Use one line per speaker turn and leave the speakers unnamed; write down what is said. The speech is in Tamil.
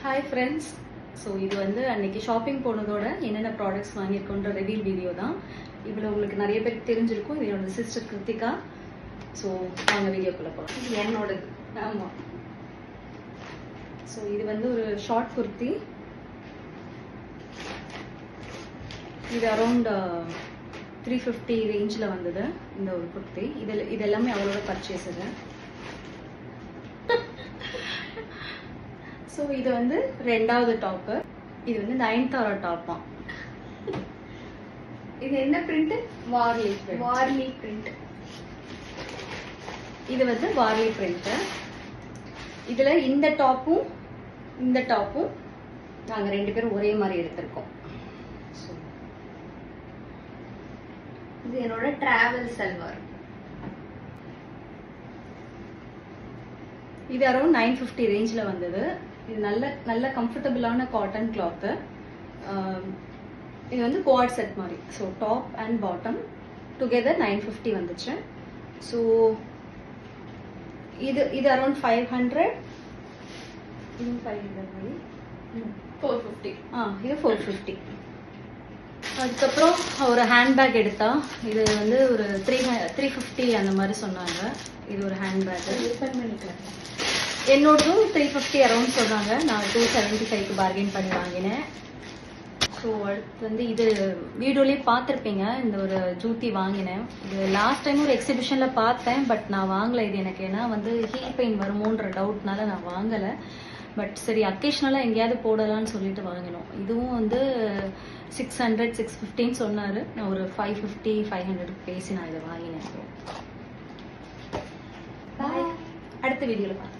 Hi friends. So இது வந்து அன்னைக்கு ஷாப்பிங் போனதோட என்னென்ன ப்ராடக்ட்ஸ் வாங்கியிருக்கோன்ற ரிவீல் வீடியோ தான். இவ்வளோ உங்களுக்கு நிறைய பேர் தெரிஞ்சிருக்கும். இது என்னோட சிஸ்டர் கிருத்திகா. ஸோ வாங்க வீடியோக்குள்ளே போகலாம். இது என்னோடது. ஆமாம். ஸோ இது வந்து ஒரு ஷார்ட் குர்த்தி. இது அரௌண்ட் 350 ரேஞ்சில் வந்தது இந்த ஒரு குர்த்தி. இது எல்லாமே அவளோட பர்ச்சேஸ் இது. ஸோ இது வந்து ரெண்டாவது டாப்பு. இது வந்து நயன்தாரா டாப்பா.
இது என்ன பிரிண்ட்? வார்லி பிரிண்ட்.
இது வந்து வார்லி பிரிண்ட். இதுல இந்த டாப்பும் நாங்க ரெண்டு பேரும் ஒரே மாதிரி எடுத்திருக்கோம்.
இது என்னோட டிராவல் சல்வார்.
இது அரௌண்ட் 950 ரேஞ்சில் வந்தது. இது நல்ல கம்ஃபர்டபுளான காட்டன் கிளாத்து. இது வந்து குவாட் செட் மாதிரி. So top and bottom together 950 வந்துச்சு. ஸோ இது அரௌண்ட் 500. இது 500 மாதிரி
450.
இது 450. அதுக்கப்புறம் ஒரு ஹேண்ட்பேக் எடுத்தா இது வந்து ஒரு 350 அந்த மாதிரி சொன்னாங்க. இது ஒரு ஹேண்ட்பேக் பண்ணிக்கலாம். என்னோடதும் 350 அரௌண்ட் சொன்னாங்க. நான் 275க்கு பார்கெயின் பண்ணி வாங்கினேன். ஸோ அடுத்து வந்து இது வீடியோலேயே பார்த்துருப்பீங்க. இந்த ஒரு ஜூத்தி வாங்கினேன். இது லாஸ்ட் டைம் ஒரு எக்ஸிபிஷனில் பார்த்தேன். பட் நான் வாங்கலை. இது எனக்கு ஏன்னா வந்து ஹீல் பெயின் வருமோன்ற டவுட்னால நான் வாங்கலை. பட் சரி அக்கேஷ்னலாக எங்கேயாவது போடலான்னு சொல்லிட்டு வாங்கினோம். இதுவும் வந்து 600 650 சொன்னார். நான் ஒரு 550 500 பேசி நான் இதை வாங்கினேன். அடுத்த வீடியோவில் பார்த்து